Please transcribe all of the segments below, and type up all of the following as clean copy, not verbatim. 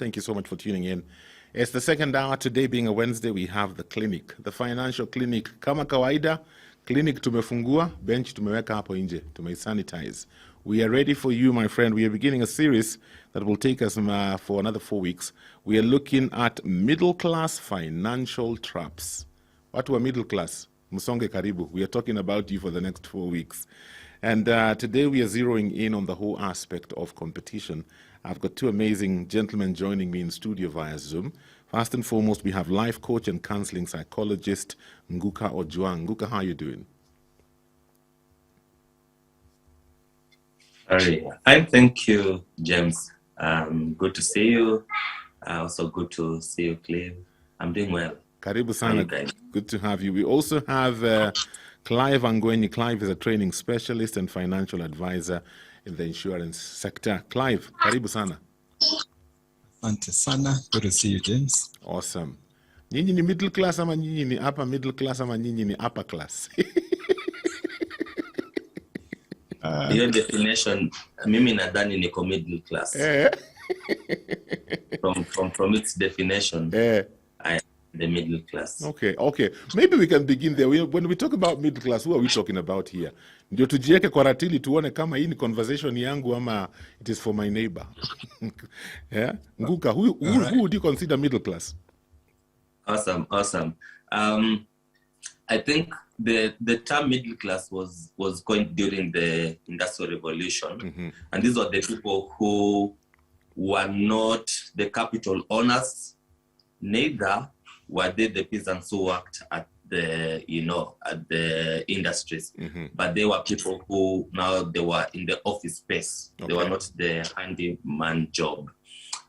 Thank you so much for tuning in. It's the second hour. Today being a Wednesday, we have the clinic, the financial clinic. Kama kawaida, clinic tumefungua, bench tumeweka hapo nje, tumesanitize. We are ready for you, my friend. We are beginning a series that will take us for another 4 weeks. We are looking at middle-class financial traps. Watu wa middle class, Musonge karibu. We are talking about you for the next 4 weeks. And today we are zeroing in on the whole aspect of competition. I've got two amazing gentlemen joining me in studio via Zoom. First and foremost, we have life coach and counseling psychologist, Nguka Ojwang. Nguka, how are you doing? Fine, thank you, James. Good to see you. Also good to see you, Clive. I'm doing well. Karibu sana. Good to have you. We also have Clive Angweni. Clive is a training specialist and financial advisor in the insurance sector. Clive, karibu sana. Asante sana. Good to see you, James. Awesome. Nyinyi ni middle class ama nyinyi ni upper middle class ama nyinyi ni upper class? Your definition, mimi nadhani niko middle class. From its definition, I am the middle class. Okay. Maybe we can begin there. When we talk about middle class, who are we talking about here? Ndio tujieke kwa ratili tuone kama hii ni conversation yangu ama it is for my neighbor. Yeah? Nguka, who would you consider middle class? Awesome. I think the term middle class was coined during the Industrial Revolution, and these are the people who were not the capital owners, neither were they the peasants who worked at the industries, but they were people who now they were in the office space. Okay. They were not the handyman job,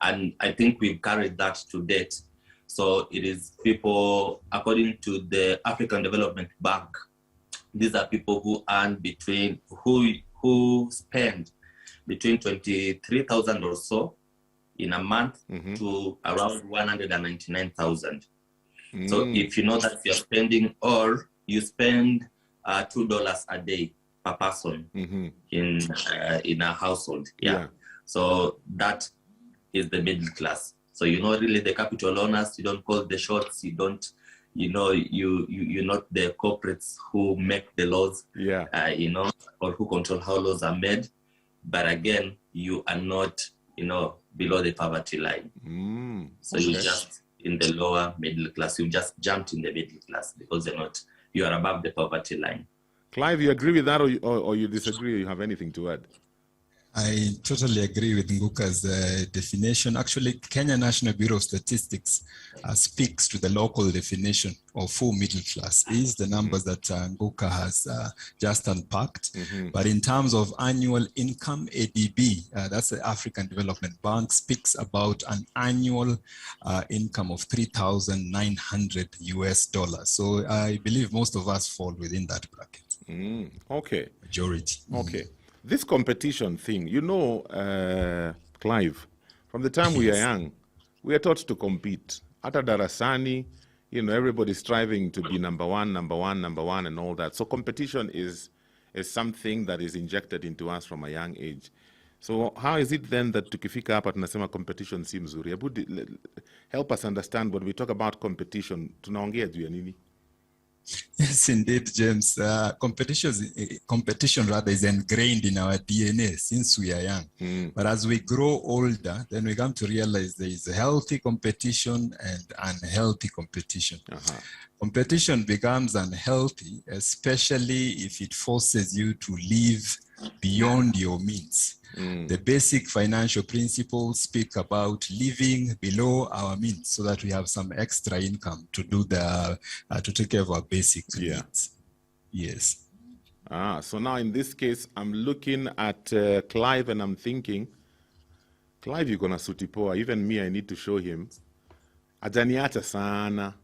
and I think we've carried that to date. So it is people, according to the African Development Bank, these are people who earn who spend between 23,000 or so in a month to around 199,000. So if you know that you're spending, or you spend $2 a day per person in a household, so that is the middle class. So you're not really the capital owners. You don't call the shots. You don't, you're not the corporates who make the laws. Or who control how laws are made. But again, you are not, below the poverty line. So you're just in the lower middle class. You just jumped in the middle class because you are above the poverty line. Clive, you agree with that, or you disagree? Or you have anything to add? I totally agree with Nguka's definition. Actually, Kenya National Bureau of Statistics speaks to the local definition of full middle class. Is the numbers that Nguka has just unpacked. But in terms of annual income, ADB, that's the African Development Bank, speaks about an annual income of $3,900. So I believe most of us fall within that bracket. Okay. Majority. Okay. This competition thing, Clive, from the time we are young, we are taught to compete. Ata darasani, everybody's striving to be number one, and all that. So competition is something that is injected into us from a young age. So how is it then that tukifika hapa tunasema competition si mzuri? Help us understand when we talk about competition, tunaongea juu ya nini? Yes, indeed, James. Competition rather is ingrained in our DNA since we are young. But as we grow older, then we come to realize there is a healthy competition and unhealthy competition. Competition becomes unhealthy, especially if it forces you to live beyond your means. The basic financial principles speak about living below our means so that we have some extra income to do to take care of our basic needs. Yes. So now in this case, I'm looking at Clive and I'm thinking, Clive, you're gonna sutipoa. Even me, I need to show him. Ajaniacha sana.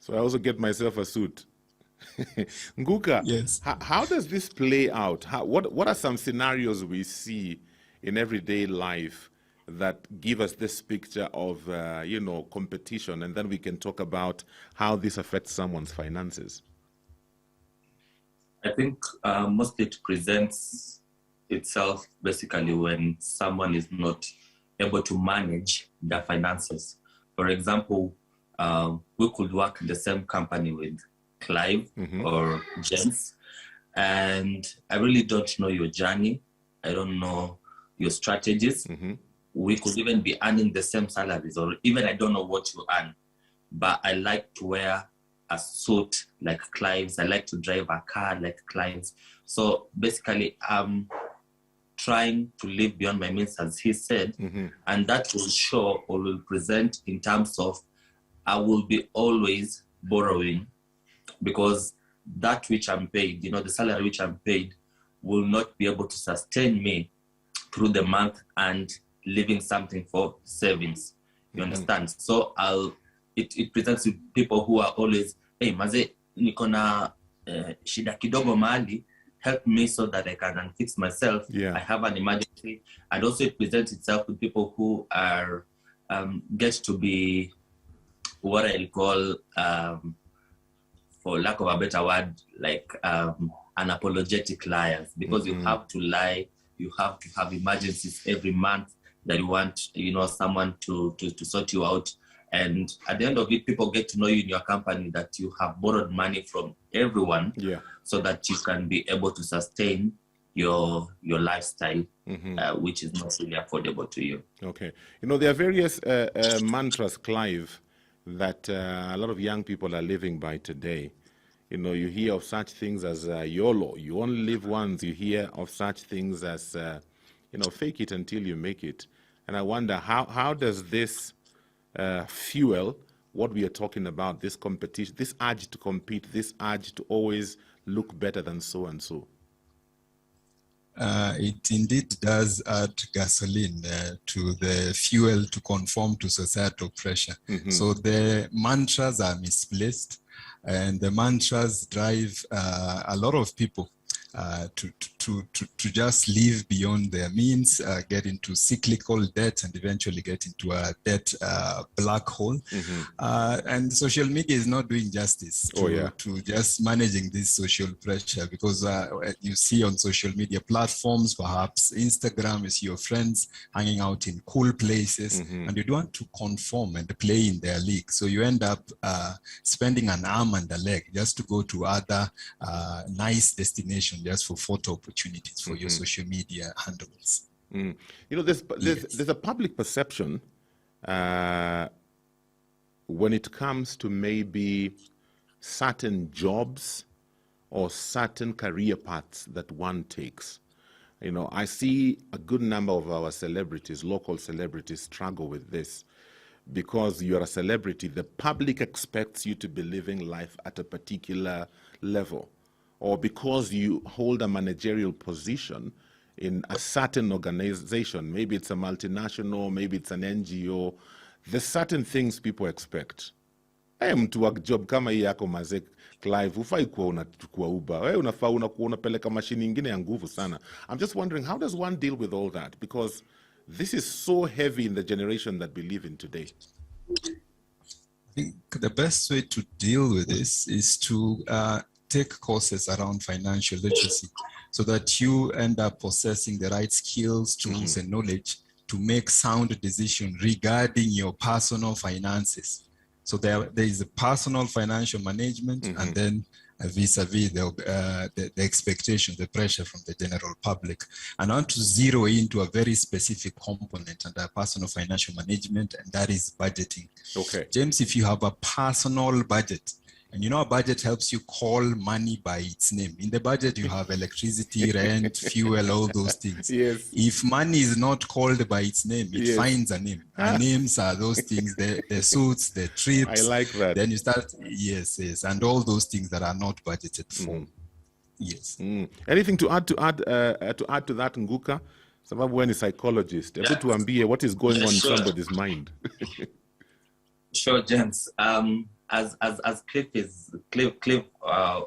So I also get myself a suit. Nguka, yes. How does this play out? What are some scenarios we see in everyday life that give us this picture of competition, and then we can talk about how this affects someone's finances? I think mostly it presents itself basically when someone is not able to manage their finances. For example, we could work in the same company with Clive or James, and I really don't know your journey. I don't know your strategies. We could even be earning the same salaries, or even I don't know what you earn, but I like to wear a suit like Clive's. I like to drive a car like Clive's. So basically, I'm trying to live beyond my means, as he said, and that will show or will present in terms of I will be always borrowing, because that which I'm paid, the salary which I'm paid will not be able to sustain me through the month and leaving something for savings. You understand? So it presents with people who are always, hey, maze, niko na shida kidogo mahali, help me so that I can fix myself. I have an emergency. And also it presents itself with people who are get to be what I call, for lack of a better word, like unapologetic liars, because you have to lie, you have to have emergencies every month that you want, someone to sort you out. And at the end of it, people get to know you in your company that you have borrowed money from everyone, so that you can be able to sustain your lifestyle, which is not really affordable to you. Okay. There are various mantras, Clive, that a lot of young people are living by today. You hear of such things as YOLO, you only live once. You hear of such things as, fake it until you make it. And I wonder, how does this fuel what we are talking about, this competition, this urge to compete, this urge to always look better than so and so? It indeed does add gasoline to the fuel to conform to societal pressure. So the mantras are misplaced, and the mantras drive a lot of people to just live beyond their means, get into cyclical debt, and eventually get into a debt black hole. And social media is not doing justice to just managing this social pressure, because you see on social media platforms, perhaps Instagram, you see your friends hanging out in cool places, and you don't want to conform and play in their league. So you end up spending an arm and a leg just to go to other nice destinations, just for photo opportunities for your social media handles. There's a public perception when it comes to maybe certain jobs or certain career paths that one takes. I see a good number of our celebrities, local celebrities, struggle with this. Because you're a celebrity, the public expects you to be living life at a particular level. Or because you hold a managerial position in a certain organization, maybe it's a multinational, maybe it's an NGO, there's certain things people expect. Mtu wa job kama hii yako maze, Clive, hufai kuwa unachukua Uber. Unafaa unapeleka mashini ingine ya nguvu sana. I'm just wondering, how does one deal with all that? Because this is so heavy in the generation that we live in today. I think the best way to deal with this is to take courses around financial literacy, so that you end up possessing the right skills, tools, and knowledge to make sound decisions regarding your personal finances. So there is a personal financial management, and then vis-a-vis the expectation, the pressure from the general public. And I want to zero into a very specific component under personal financial management, and that is budgeting. Okay. James, if you have a personal budget, and a budget helps you call money by its name. In the budget, you have electricity, rent, fuel, all those things. Yes. If money is not called by its name, it finds a name. And names are those things, the suits, the trips. I like that. Then you start, yes, and all those things that are not budgeted for. Yes. Anything to add to that, Nguka? Sababu when a psychologist, tuambie what is going on in somebody's mind. Sure, James. As Cliff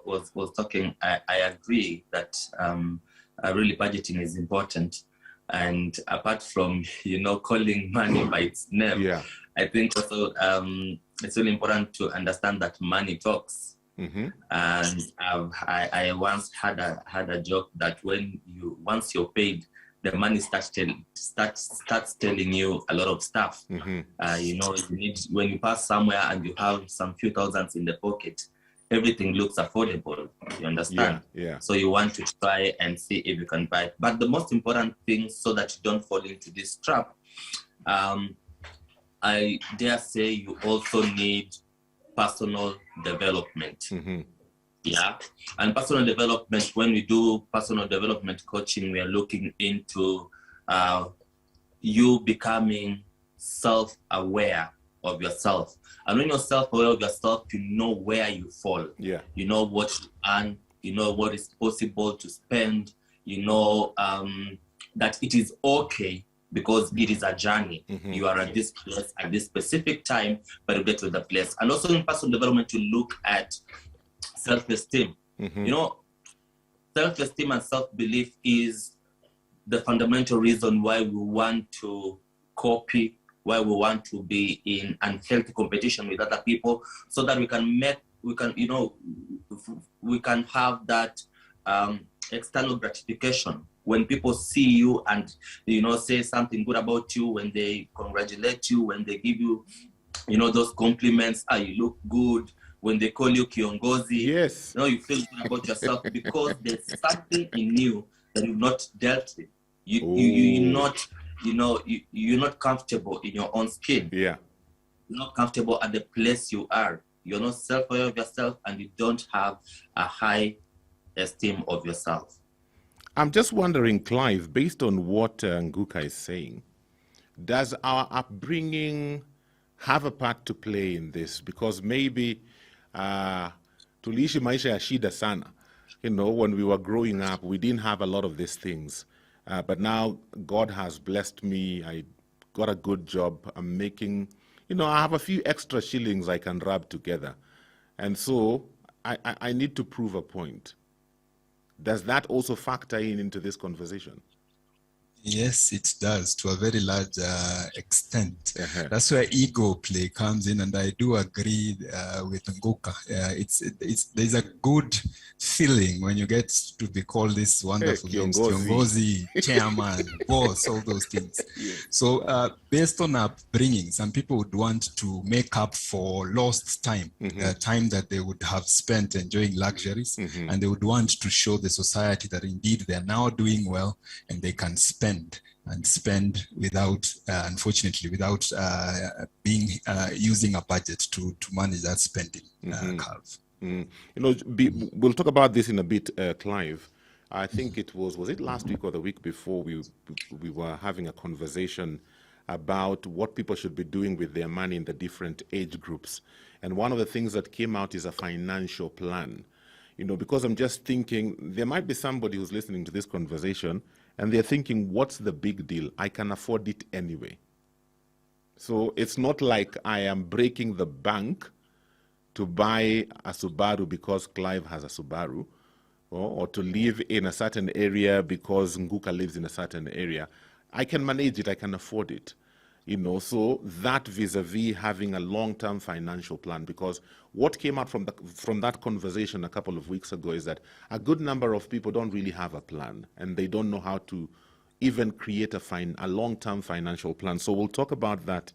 was talking, I agree that really budgeting is important, and apart from calling money by its name, I think also it's really important to understand that money talks. And I once had a joke that once you're paid, the money starts telling you a lot of stuff. You know, when you pass somewhere and you have some few thousands in the pocket, everything looks affordable. You understand? Yeah. So you want to try and see if you can buy it. But the most important thing, so that you don't fall into this trap, I dare say you also need personal development. Yeah. And personal development, when we do personal development coaching, we are looking into you becoming self-aware of yourself. And when you're self-aware of yourself, you know where you fall. Yeah. You know what you earn, you know what is possible to spend, you know that it is okay, because it is a journey. You are at this place at this specific time, but you get to the place. And also in personal development, you look at self-esteem. You know, self-esteem and self-belief is the fundamental reason why we want to copy, why we want to be in unhealthy competition with other people, so that we can have that external gratification. When people see you and, you know, say something good about you, when they congratulate you, when they give you, you know, those compliments, you look good, when they call you kiongozi, yes, you know, you feel good about yourself, because there's something in you that you've not dealt with. You're not comfortable in your own skin. Yeah. You're not comfortable at the place you are. You're not self-aware of yourself, and you don't have a high esteem of yourself. I'm just wondering, Clive, based on what Nguka is saying, does our upbringing have a part to play in this? Because maybe tuliishi maisha ya shida sana. You know, when we were growing up, we didn't have a lot of these things. But now God has blessed me. I got a good job. I'm making, you know, I have a few extra shillings I can rub together. And so I need to prove a point. Does that also factor into this conversation? Yes, it does, to a very large extent. That's where ego play comes in, and I do agree with Nguka. There's a good feeling when you get to be called this wonderful names, kiongozi, chairman, boss, all those things. Yes. So based on upbringing, some people would want to make up for lost time, time that they would have spent enjoying luxuries, and they would want to show the society that indeed they're now doing well and they can spend without, unfortunately, without using a budget to manage that spending curve. You know, we'll talk about this in a bit, Clive. I think was it last week or the week before, we were having a conversation about what people should be doing with their money in the different age groups. And one of the things that came out is a financial plan. You know, because I'm just thinking, there might be somebody who's listening to this conversation and they're thinking, what's the big deal? I can afford it anyway. So it's not like I am breaking the bank to buy a Subaru because Clive has a Subaru, or to live in a certain area because Nguka lives in a certain area. I can manage it, I can afford it. You know, so that vis-a-vis having a long-term financial plan, because what came out from that conversation a couple of weeks ago is that a good number of people don't really have a plan, and they don't know how to even create a long-term financial plan. So we'll talk about that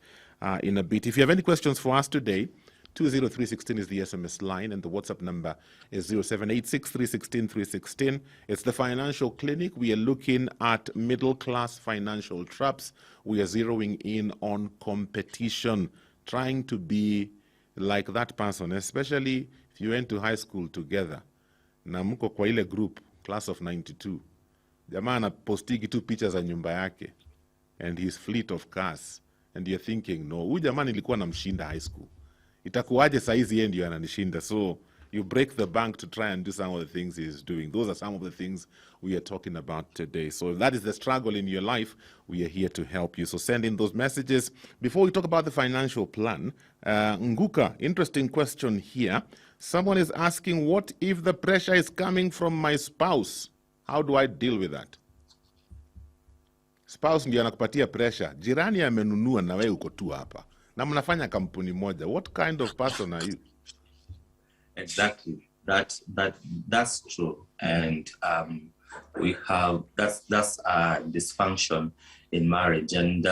in a bit. If you have any questions for us today, 20316 is the SMS line, and the WhatsApp number is 0786316316. It's the Financial Clinic. We are looking at middle-class financial traps. We are zeroing in on competition, trying to be like that person, especially if you went to high school together. Na mko kwa ile group, class of 92. Jamaa anapostigi tu picha za nyumba yake and his fleet of cars. And you're thinking, no, huyu jamaa nilikuwa namshinda high school. Itakuwaje saizi yeye ndio ananishinda? So you break the bank to try and do some of the things he's doing. Those are some of the things we are talking about today. So if that is the struggle in your life, we are here to help you. So send in those messages. Before we talk about the financial plan, Nguka, interesting question here. Someone is asking, what if the pressure is coming from my spouse? How do I deal with that? Spouse ndio anakupatia pressure. Jirani amenunua na wewe uko tu hapa. Na mnafanya kampuni moja. What kind of person are you? Exactly. That's true. And we have that's dysfunction in marriage. And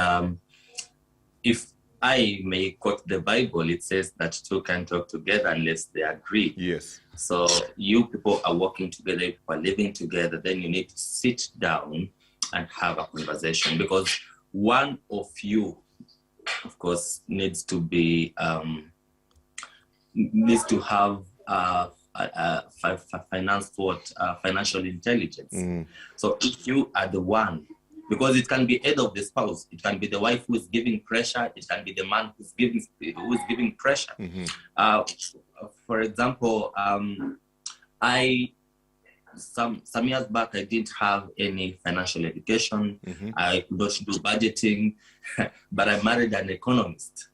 if I may quote the Bible, it says that two can talk together unless they agree. Yes. So you people are working together, you people are living together, then you need to sit down and have a conversation, because one of you, of course, needs to have financial intelligence. So if you are the one, because it can be either of the spouse, it can be the wife who is giving pressure, it can be the man who is giving pressure. For example, some years back, I didn't have any financial education. I could not do budgeting, but I married an economist.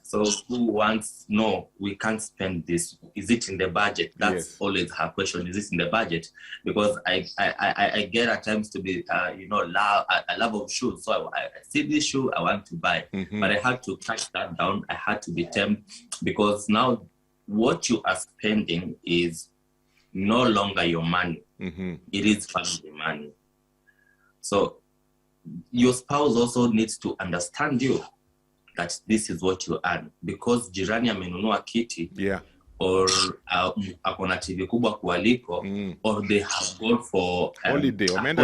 So who wants, no, we can't spend this. Is it in the budget? That's always her question. Is it in the budget? Because I get at times to be, I love of shoes. So I see this shoe, I want to buy. But I had to cut that down. I had to be tempted, because now what you are spending is no longer your money. It is family money. So your spouse also needs to understand you, that this is what you earn, because jirani amenunua kiti, or akona TV kubwa kualiko, or they have gone for holiday, wameenda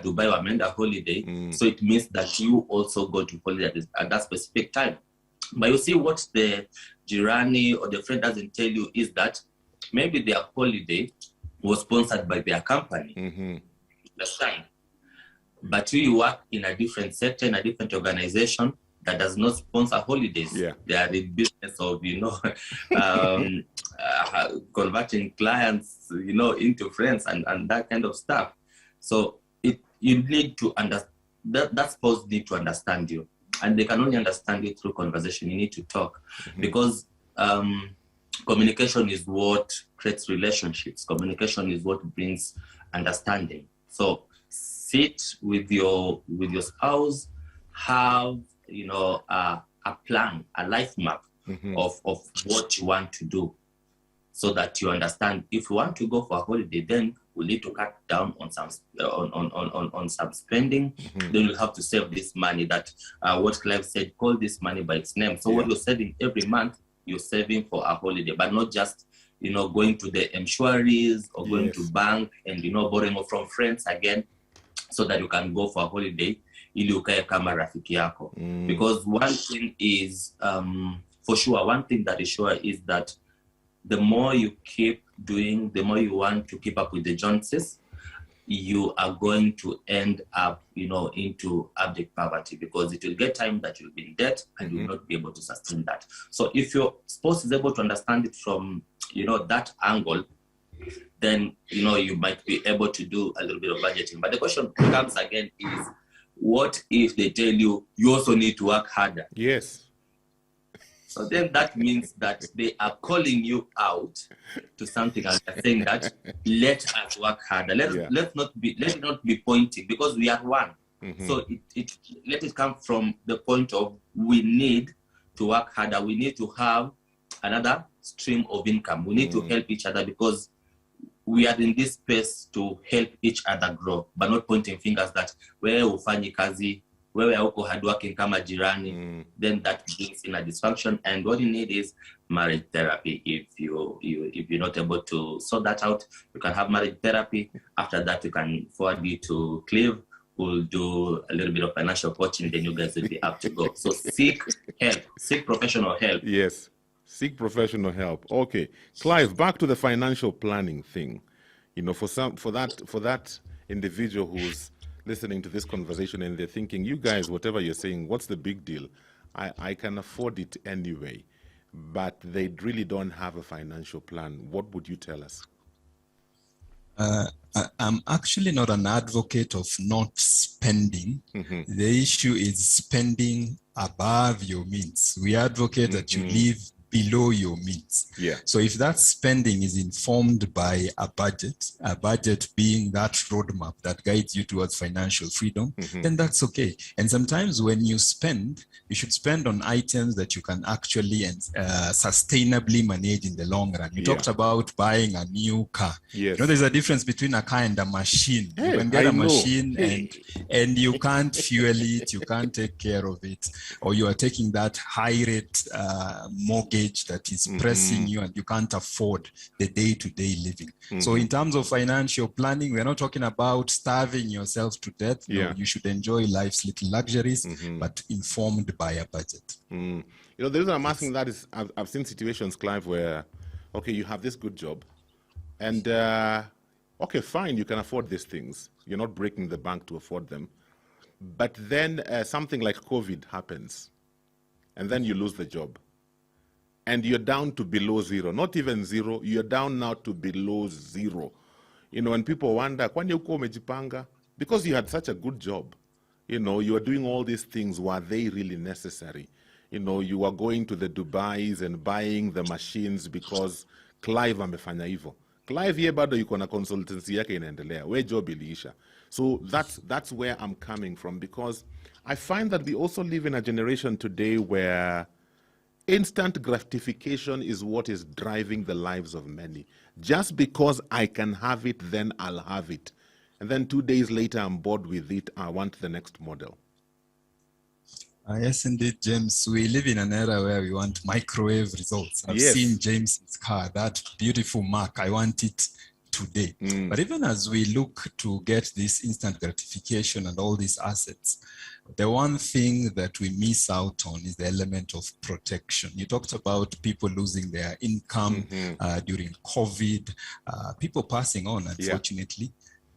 Dubai, wameenda holiday. So it means that you also go to holiday at that specific time. But you see, what the jirani or the friend doesn't tell you is that maybe their holiday was sponsored by their company. Understand? But you work in a different sector, in a different organization that does not sponsor holidays. They are in business of, converting clients, into friends and that kind of stuff. So you need to understand, that spouse need to understand you. And they can only understand you through conversation. You need to talk, because communication is what creates relationships. Communication is what brings understanding. So sit with your spouse, have a plan, a life map of what you want to do, so that you understand, if you want to go for a holiday, then we need to cut down on some on some spending. Then you'll have to save this money. That what Clive said, call this money by its name. So what you're saving every month, you're saving for a holiday, but not just going to the insurances or going to bank and borrowing from friends again, so that you can go for a holiday ili ukae kama rafiki yako. Because one thing is for sure, one thing that is sure is that the more you keep doing, the more you want to keep up with the Joneses, you are going to end up into abject poverty, because it will get time that you'll be in debt and you will not be able to sustain that. So if your spouse is able to understand it from that angle, then you might be able to do a little bit of budgeting. But the question comes again is, what if they tell you also need to work harder? Yes. So then that means that they are calling you out to something, and they're saying that let us work harder. Let not be pointing, because we are one. So let it come from the point of, we need to work harder. We need to have another stream of income. We need to help each other, because we are in this space to help each other grow, but not pointing fingers that wewe ufanyi kazi, wewe hauko hardworking kama jirani. Then that brings in a dysfunction. And what you need is marriage therapy. If you're not able to sort that out, you can have marriage therapy. After that, you can forward you to Clive, who'll do a little bit of financial coaching. Then you guys will be up to go. So seek help, seek professional help. Yes. Seek professional help. Okay, Clive, back to the financial planning thing. For that individual who's listening to this conversation and they're thinking, you guys, whatever you're saying, what's the big deal? I can afford it anyway, but they really don't have a financial plan. What would you tell us? I'm actually not an advocate of not spending. The issue is spending above your means. We advocate that you live below your means. Yeah. So if that spending is informed by a budget being that roadmap that guides you towards financial freedom, then that's okay. And sometimes when you spend, you should spend on items that you can actually and sustainably manage in the long run. You talked about buying a new car. Yes. You know, there's a difference between a car and a machine. Hey, you can get I a know. machine and you can't fuel it, you can't take care of it, or you are taking that high rate mortgage that is pressing you and you can't afford the day-to-day living. So in terms of financial planning, we're not talking about starving yourself to death. No, you should enjoy life's little luxuries, but informed by a budget. You know, the reason I'm asking that is I've seen situations, Clive, where, okay, you have this good job and, okay, fine, you can afford these things. You're not breaking the bank to afford them. But then something like COVID happens and then you lose the job. And you're down to below zero, not even zero, you're down now to below zero. You know, and people wonder, kwani uko umejipanga? Because you had such a good job. You know, you are doing all these things, were they really necessary? You know, you are going to the Dubais and buying the machines because Clive amefanya hivyo. Clive ye bado yuko na consultancy yake inaendelea. We job iliisha. So that's where I'm coming from, because I find that we also live in a generation today where instant gratification is what is driving the lives of many. Just because I can have it, then I'll have it. And then 2 days later, I'm bored with it. I want the next model. Yes, indeed, James. We live in an era where we want microwave results. I've seen James's car, that beautiful Mac. I want it today. But even as we look to get this instant gratification and all these assets, the one thing that we miss out on is the element of protection. You talked about people losing their income during COVID, people passing on, unfortunately.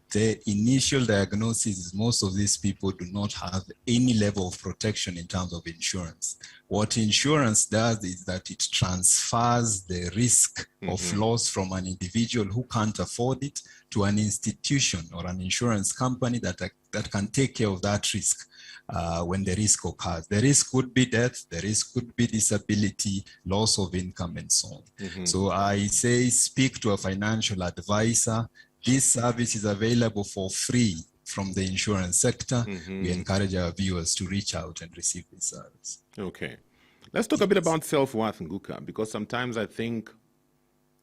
The initial diagnosis is most of these people do not have any level of protection in terms of insurance. What insurance does is that it transfers the risk of loss from an individual who can't afford it to an institution or an insurance company that can take care of that risk when the risk occurs. The risk could be death, the risk could be disability, loss of income, and so on. So I say speak to a financial advisor. This service is available for free from the insurance sector. We encourage our viewers to reach out and receive this service. Okay. Let's talk a bit about self-worth, Nguka, because sometimes I think,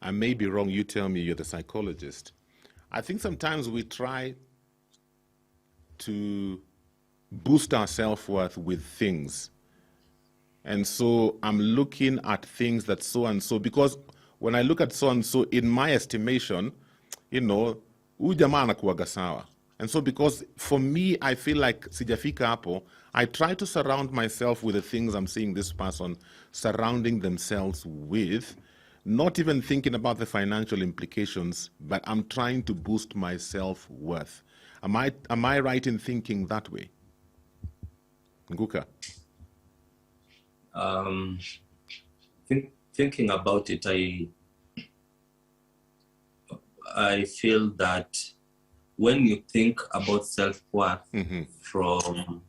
I may be wrong, you tell me, you're the psychologist. I think sometimes we try to boost our self-worth with things. And so I'm looking at things that so-and-so, because when I look at so-and-so, in my estimation, you know, huyu jamaa anakuwaga sawa. And so because for me, I feel like sijafika hapo, I try to surround myself with the things I'm seeing this person surrounding themselves with, not even thinking about the financial implications, but I'm trying to boost my self-worth. Am I right in thinking that way? Nguka? Thinking about it, I feel that when you think about self-worth from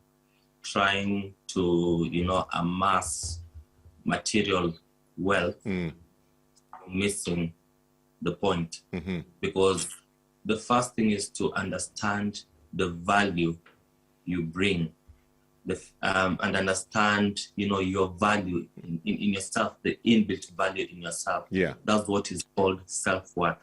trying to, you know, amass material wealth, missing the point. Because the first thing is to understand the value you bring, and understand, you know, your value in yourself, the inbuilt value in yourself. Yeah. That's what is called self-worth.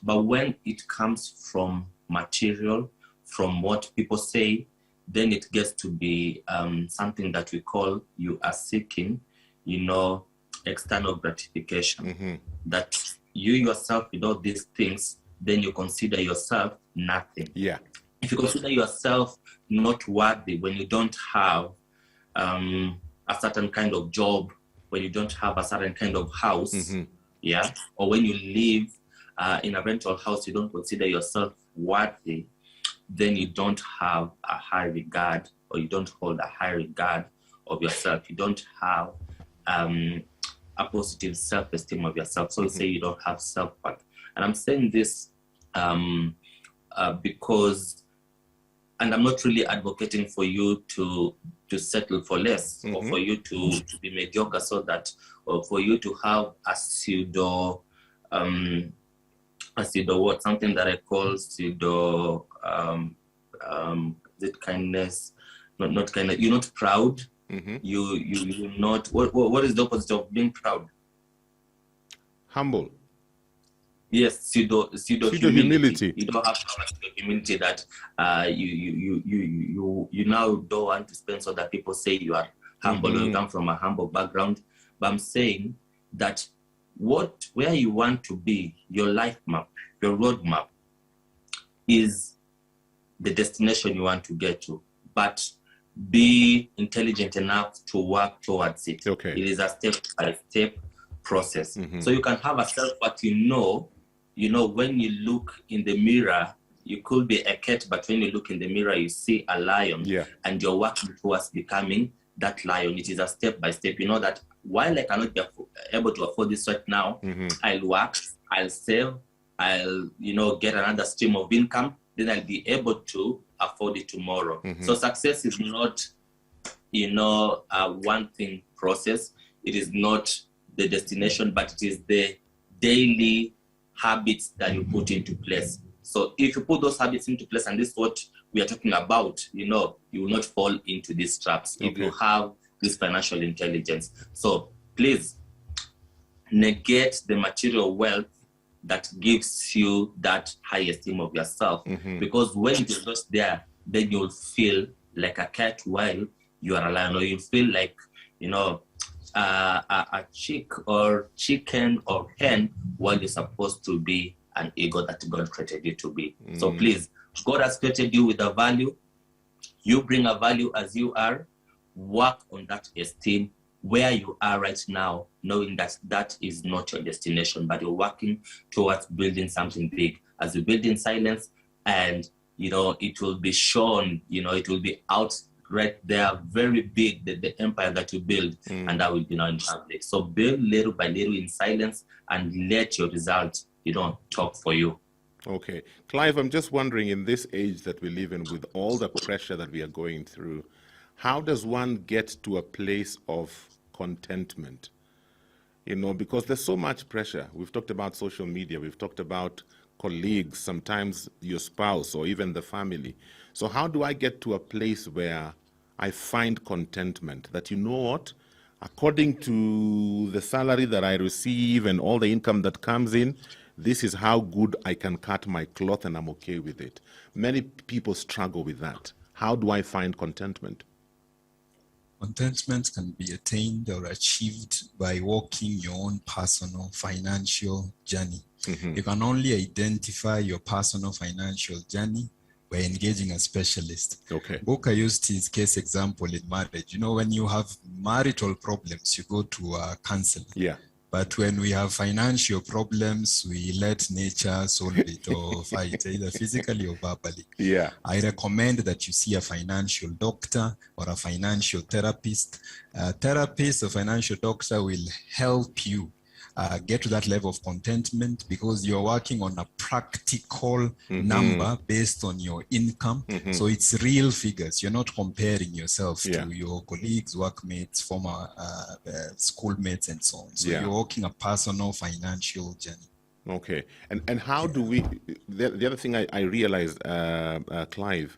But when it comes from material, from what people say, then it gets to be something that we call you are seeking, you know, external gratification. That you yourself, with all these things, then you consider yourself nothing. Yeah. If you consider yourself not worthy when you don't have a certain kind of job, when you don't have a certain kind of house, yeah, or when you live in a rental house, you don't consider yourself worthy, then you don't have a high regard, or you don't hold a high regard of yourself. You don't have a positive self-esteem of yourself. So you say you don't have self-worth. And I'm saying this because and I'm not really advocating for you to settle for less or for you to be mediocre, so that, or for you to have a pseudo what, something that I call pseudo is it kindness? Not kindness. You're not proud. You're not. What is the opposite of being proud? Humble. Yes, pseudo humility. You don't have so much humility that you now don't want to spend so that people say you are humble or you come from a humble background. But I'm saying that where you want to be, your life map, your roadmap, is the destination you want to get to. But be intelligent enough to work towards it. Okay. It is a step-by-step process. So you can have a self, but you know, when you look in the mirror, you could be a cat, but when you look in the mirror, you see a lion, and you're working towards becoming that lion. It is a step-by-step. You know that while I cannot be able to afford this right now, I'll work, I'll save, I'll, get another stream of income, then I'll be able to afford it tomorrow. So success is not, a one-thing process. It is not the destination, but it is the daily habits that you put into place. So if you put those habits into place, and this is what we are talking about, you will not fall into these traps if you have this financial intelligence. So please negate the material wealth that gives you that high esteem of yourself, because when it is not there, then you'll feel like a cat while you are a lion, or you'll feel like, a chick or chicken or hen while you're supposed to be an ego that God created you to be. So please, God has created you with a value. You bring a value as you are. Work on that esteem where you are right now, knowing that that is not your destination, but you're working towards building something big. As you build in silence, and it will be shown, it will be out right there, very big, the empire that you build, and that will be now in public. So build little by little in silence, and let your results, talk for you. Okay. Clive, I'm just wondering, in this age that we live in, with all the pressure that we are going through, how does one get to a place of contentment? Because there's so much pressure. We've talked about social media. We've talked about colleagues, sometimes your spouse, or even the family. So how do I get to a place where I find contentment, that, what, according to the salary that I receive and all the income that comes in, this is how good I can cut my cloth and I'm okay with it? Many people struggle with that. How do I find contentment? Contentment can be attained or achieved by walking your own personal financial journey. You can only identify your personal financial journey by engaging a specialist. Okay. Boka used his case example in marriage. When you have marital problems, you go to a counselor. Yeah. But when we have financial problems, we let nature solve it or fight, either physically or verbally. Yeah. I recommend that you see a financial doctor or a financial therapist. A therapist or financial doctor will help you get to that level of contentment, because you're working on a practical number based on your income. So it's real figures. You're not comparing yourself to your colleagues, workmates, former schoolmates, and so on. So you're walking a personal financial journey. Okay. And how do we, the other thing I realized, Clive,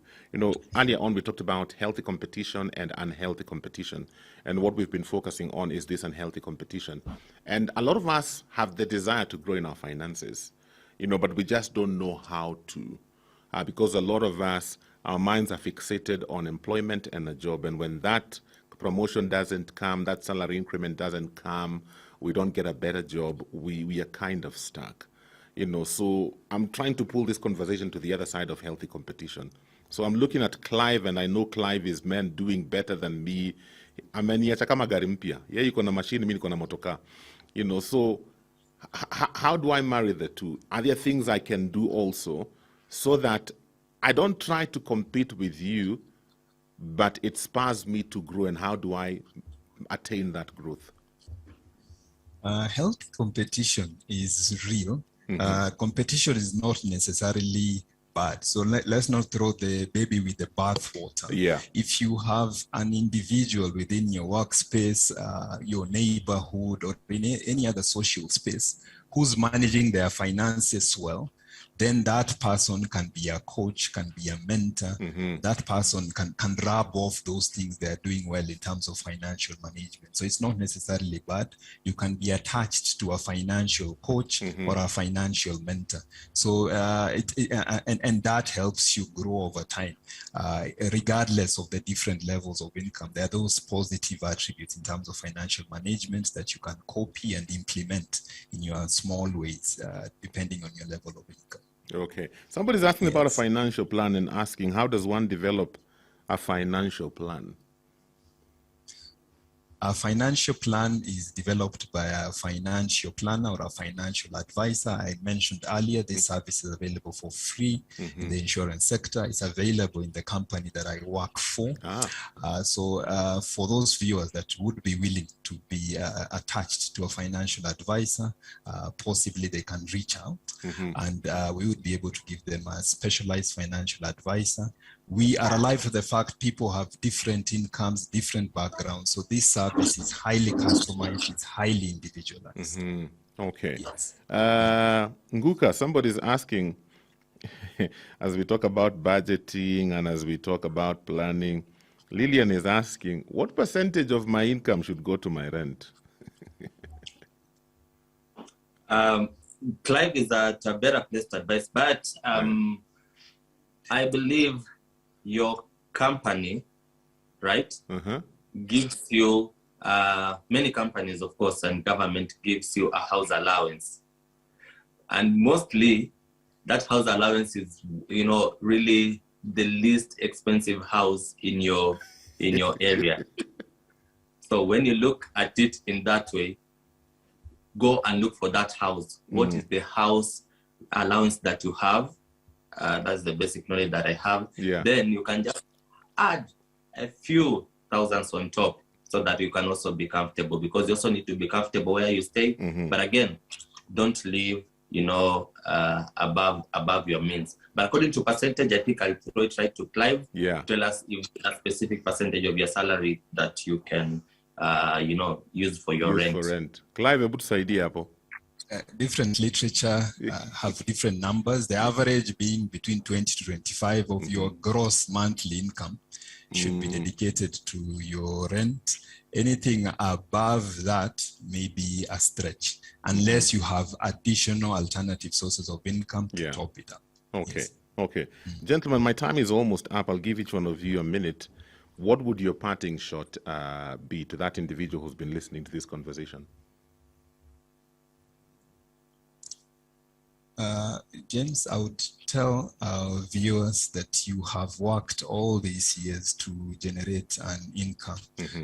earlier on we talked about healthy competition and unhealthy competition. And what we've been focusing on is this unhealthy competition. And a lot of us have the desire to grow in our finances, but we just don't know how to. Because a lot of us, our minds are fixated on employment and a job. And when that promotion doesn't come, that salary increment doesn't come, we don't get a better job, we are kind of stuck. So I'm trying to pull this conversation to the other side of healthy competition. So I'm looking at Clive, and I know Clive is man doing better than me. Ameniacha kama gari mpya. Yeye yuko na machine, mimi niko na motoka. So how do I marry the two? Are there things I can do also so that I don't try to compete with you, but it spurs me to grow? And how do I attain that growth? Healthy competition is real. Competition is not necessarily bad. So let's not throw the baby with the bathwater. Yeah. If you have an individual within your workspace, your neighborhood, or in any other social space who's managing their finances well, then that person can be a coach, can be a mentor. That person can rub off those things they're doing well in terms of financial management. So it's not necessarily bad. You can be attached to a financial coach or a financial mentor. So and that helps you grow over time, regardless of the different levels of income. There are those positive attributes in terms of financial management that you can copy and implement in your small ways, depending on your level of income. Okay. Somebody's asking about a financial plan and asking, how does one develop a financial plan? A financial plan is developed by a financial planner or a financial advisor. I mentioned earlier, this service is available for free in the insurance sector. It's available in the company that I work for. So for those viewers that would be willing to be attached to a financial advisor, possibly they can reach out and we would be able to give them a specialized financial advisor. We are alive to the fact people have different incomes, different backgrounds. So this service is highly customized, it's highly individualized. Okay. Yes. Nguka, somebody's asking, as we talk about budgeting and as we talk about planning, Lillian is asking, what percentage of my income should go to my rent? Clive is at a better place to advise, but I believe your company, right, gives you, many companies, of course, and government gives you a house allowance. And mostly that house allowance is, really the least expensive house in your area. So when you look at it in that way, go and look for that house. What is the house allowance that you have? That's the basic knowledge that I have. Yeah. Then you can just add a few thousands on top so that you can also be comfortable, because you also need to be comfortable where you stay. But again, don't live, above your means. But according to percentage, I think I'll throw it right to Clive. Yeah. Tell us if a specific percentage of your salary that you can, use for your rent. For rent. Clive, hebu tusaidie hapo. Different literature have different numbers. The average being between 20 to 25 of your gross monthly income should be dedicated to your rent. Anything above that may be a stretch, unless you have additional alternative sources of income to top it up. Okay, Yes. okay. Gentlemen, my time is almost up. I'll give each one of you a minute. What would your parting shot be to that individual who's been listening to this conversation? James, I would tell our viewers that you have worked all these years to generate an income.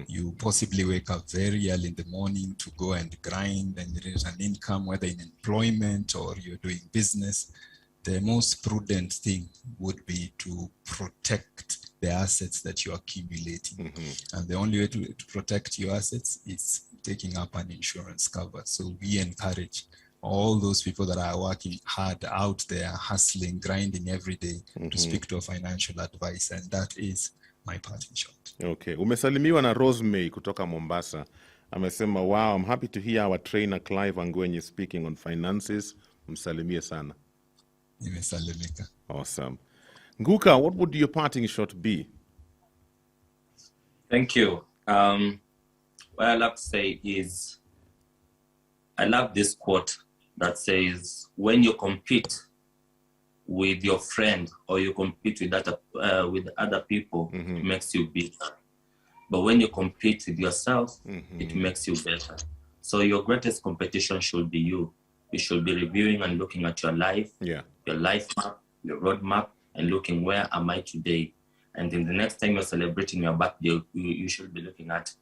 You possibly wake up very early in the morning to go and grind and generate an income, whether in employment or you're doing business. The most prudent thing would be to protect the assets that you're accumulating. And the only way to protect your assets is taking up an insurance cover. So we encourage all those people that are working hard out there, hustling, grinding every day, to speak to a financial advisor. And that is my parting shot. Okay. Umesalimiwa na Rosemary kutoka Mombasa. Amesema, wow, I'm happy to hear our trainer Clive Angwenye speaking on finances. Msalimie sana. Nimesalimika. Awesome. Nguka, what would your parting shot be? Thank you. What I love to say is, I love this quote that says, when you compete with your friend or you compete with other people, it makes you bitter. But when you compete with yourself, it makes you better. So your greatest competition should be you. You should be reviewing and looking at your life, your life map, your roadmap, and looking, where am I today? And then the next time you're celebrating your birthday, you should be looking at,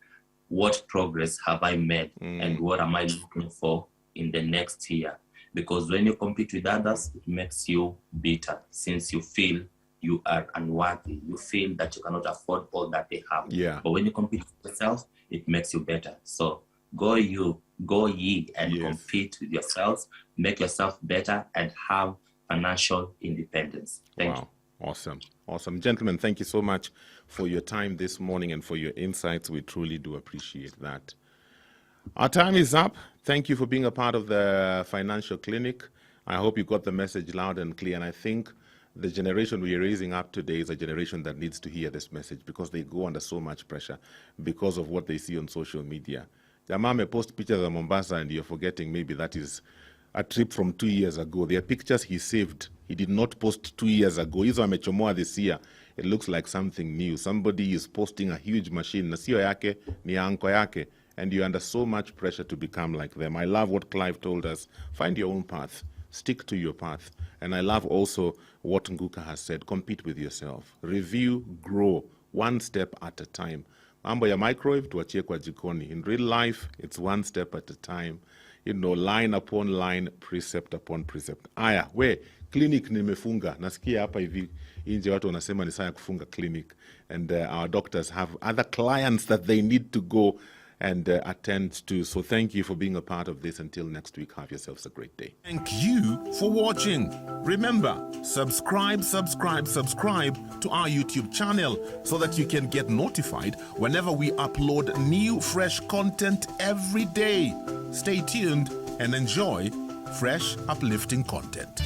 what progress have I made and what am I looking for in the next year? Because when you compete with others, it makes you bitter, since you feel you are unworthy. You feel that you cannot afford all that they have. But when you compete with yourself, it makes you better. So go ye and compete with yourselves, make yourself better, and have financial independence. Thank you. Awesome. Awesome. Gentlemen, thank you so much for your time this morning and for your insights. We truly do appreciate that. Our time is up. Thank you for being a part of the Financial Clinic. I hope you got the message loud and clear. And I think the generation we are raising up today is a generation that needs to hear this message because they go under so much pressure because of what they see on social media. Jamaa may post pictures of Mombasa and you're forgetting maybe that is a trip from 2 years ago. There are pictures he saved. He did not post 2 years ago. Hizo amechomoa this year. It looks like something new. Somebody is posting a huge machine. Na sio yake, ni anko yake. And you're under so much pressure to become like them. I love what Clive told us. Find your own path. Stick to your path. And I love also what Nguka has said. Compete with yourself. Review, grow, one step at a time. Mambo ya microwave, tuachie kwa jikoni. In real life, it's one step at a time. You know, line upon line, precept upon precept. Aya, we, clinic nimefunga. Nasikia hapa hivi, inje watu wanasema ni saa ya kufunga clinic. And our doctors have other clients that they need to go and attend to. So thank you for being a part of this. Until next week, have yourselves a great day. Thank you for watching. Remember, subscribe to our YouTube channel so that you can get notified whenever we upload new fresh content every day. Stay tuned and enjoy fresh, uplifting content.